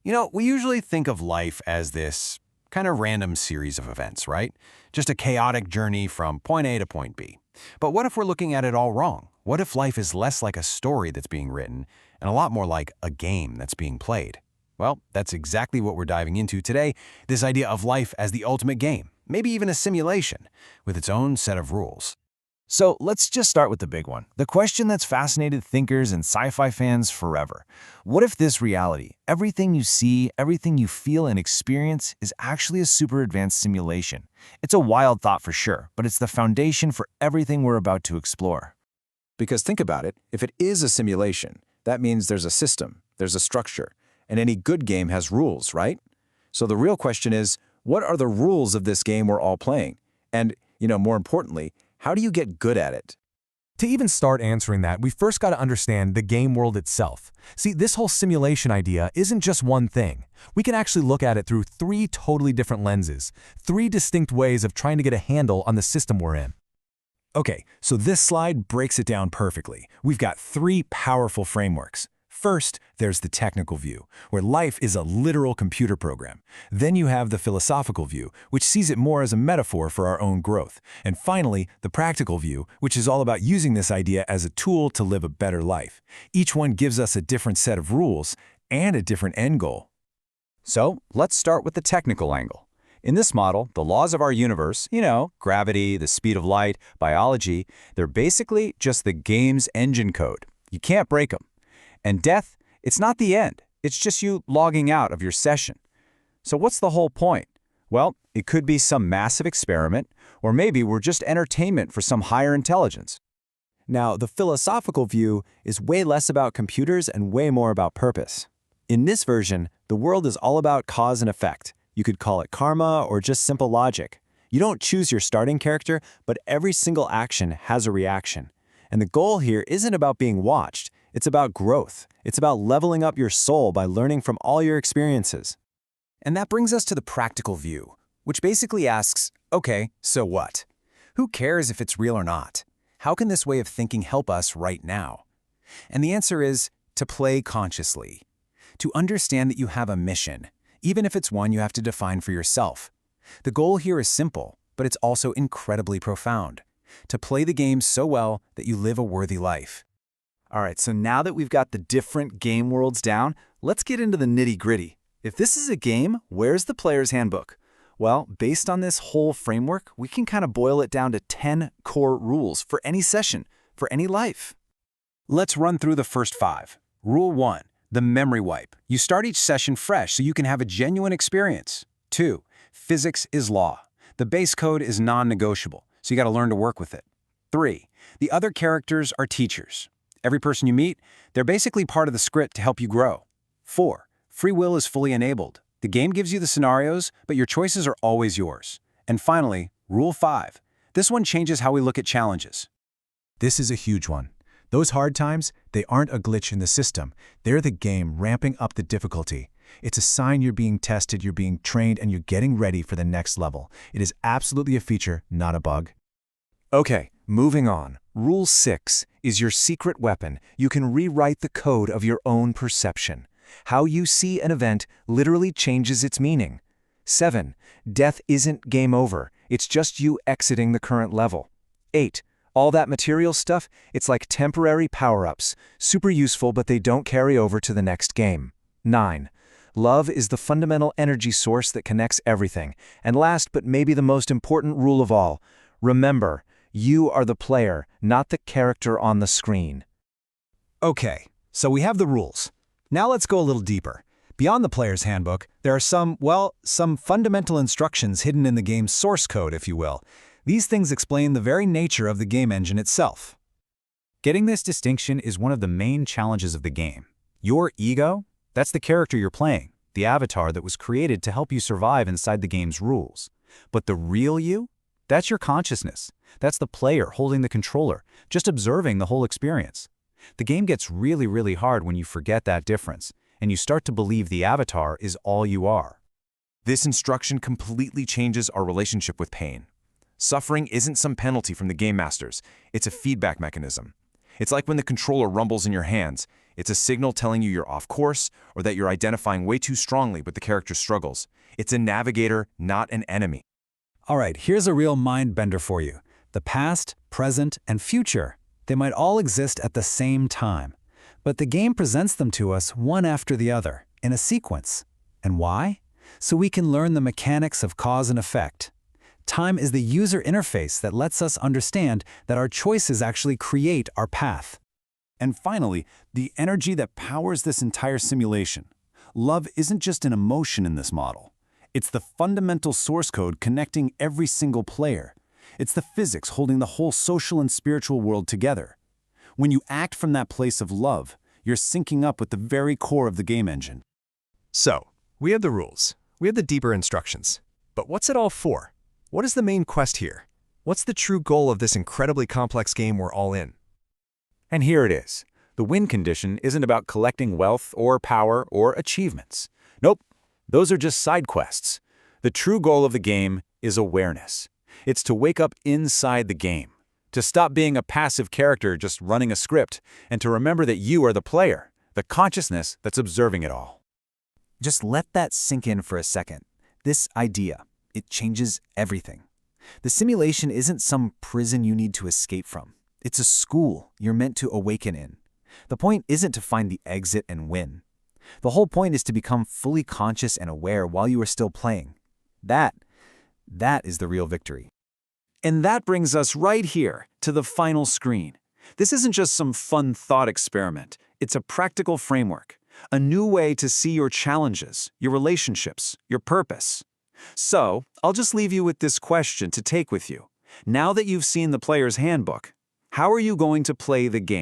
We usually think of life as this kind of random series of events, right? Just a chaotic journey from point A to point B. But what if we're looking at it all wrong? What if life is less like a story that's being written and a lot more like a game that's being played? Well, that's exactly what we're diving into today, this idea of life as the ultimate game, maybe even a simulation, with its own set of rules. So let's just start with the big one, the question that's fascinated thinkers and sci-fi fans forever. What if this reality, everything you see, everything you feel and experience, is actually a super advanced simulation? It's a wild thought for sure, but it's the foundation for everything we're about to explore. Because think about it, if it is a simulation, that means there's a system, there's a structure, and any good game has rules, right? So the real question is, what are the rules of this game we're all playing? And, more importantly, how do you get good at it? To even start answering that, we first got to understand the game world itself. See, this whole simulation idea isn't just one thing. We can actually look at it through three totally different lenses, three distinct ways of trying to get a handle on the system we're in. Okay, so this slide breaks it down perfectly. We've got three powerful frameworks. First, there's the technical view, where life is a literal computer program. Then you have the philosophical view, which sees it more as a metaphor for our own growth. And finally, the practical view, which is all about using this idea as a tool to live a better life. Each one gives us a different set of rules and a different end goal. So let's start with the technical angle. In this model, the laws of our universe, gravity, the speed of light, biology, they're basically just the game's engine code. You can't break them. And death, it's not the end. It's just you logging out of your session. So what's the whole point? Well, it could be some massive experiment, or maybe we're just entertainment for some higher intelligence. Now, the philosophical view is way less about computers and way more about purpose. In this version, the world is all about cause and effect. You could call it karma or just simple logic. You don't choose your starting character, but every single action has a reaction. And the goal here isn't about being watched. It's about growth. It's about leveling up your soul by learning from all your experiences. And that brings us to the practical view, which basically asks, okay, so what? Who cares if it's real or not? How can this way of thinking help us right now? And the answer is to play consciously, to understand that you have a mission, even if it's one you have to define for yourself. The goal here is simple, but it's also incredibly profound, to play the game so well that you live a worthy life. All right, so now that we've got the different game worlds down, let's get into the nitty-gritty. If this is a game, where's the player's handbook? Well, based on this whole framework, we can kind of boil it down to 10 core rules for any session, for any life. Let's run through the first 5. Rule 1, the memory wipe. You start each session fresh so you can have a genuine experience. 2, physics is law. The base code is non-negotiable, so you got to learn to work with it. 3, the other characters are teachers. Every person you meet, they're basically part of the script to help you grow. 4, free will is fully enabled. The game gives you the scenarios, but your choices are always yours. And finally, Rule 5. This one changes how we look at challenges. This is a huge one. Those hard times, they aren't a glitch in the system. They're the game ramping up the difficulty. It's a sign you're being tested, you're being trained, and you're getting ready for the next level. It is absolutely a feature, not a bug. Okay, moving on. Rule 6 is your secret weapon. You can rewrite the code of your own perception. How you see an event literally changes its meaning. 7, death isn't game over. It's just you exiting the current level. 8, all that material stuff, it's like temporary power-ups. Super useful, but they don't carry over to the next game. 9, love is the fundamental energy source that connects everything. And last, but maybe the most important rule of all, remember, you are the player, not the character on the screen. Okay, so we have the rules. Now let's go a little deeper. Beyond the player's handbook, there are some fundamental instructions hidden in the game's source code, if you will. These things explain the very nature of the game engine itself. Getting this distinction is one of the main challenges of the game. Your ego, that's the character you're playing, the avatar that was created to help you survive inside the game's rules. But the real you? That's your consciousness. That's the player holding the controller, just observing the whole experience. The game gets really, really hard when you forget that difference, and you start to believe the avatar is all you are. This instruction completely changes our relationship with pain. Suffering isn't some penalty from the game masters. It's a feedback mechanism. It's like when the controller rumbles in your hands. It's a signal telling you you're off course or that you're identifying way too strongly with the character's struggles. It's a navigator, not an enemy. All right, here's a real mind bender for you. The past, present, and future. They might all exist at the same time. But the game presents them to us one after the other, in a sequence. And why? So we can learn the mechanics of cause and effect. Time is the user interface that lets us understand that our choices actually create our path. And finally, the energy that powers this entire simulation. Love isn't just an emotion in this model. It's the fundamental source code connecting every single player. It's the physics holding the whole social and spiritual world together. When you act from that place of love, you're syncing up with the very core of the game engine. So, we have the rules. We have the deeper instructions. But what's it all for? What is the main quest here? What's the true goal of this incredibly complex game we're all in? And here it is. The win condition isn't about collecting wealth or power or achievements. Nope, those are just side quests. The true goal of the game is awareness. It's to wake up inside the game, to stop being a passive character just running a script, and to remember that you are the player, the consciousness that's observing it all. Just let that sink in for a second. This idea, it changes everything. The simulation isn't some prison you need to escape from. It's a school you're meant to awaken in. The point isn't to find the exit and win. The whole point is to become fully conscious and aware while you are still playing. That is the real victory. And that brings us right here to the final screen. This isn't just some fun thought experiment. It's a practical framework, a new way to see your challenges, your relationships, your purpose. So, I'll just leave you with this question to take with you. Now that you've seen the player's handbook, how are you going to play the game?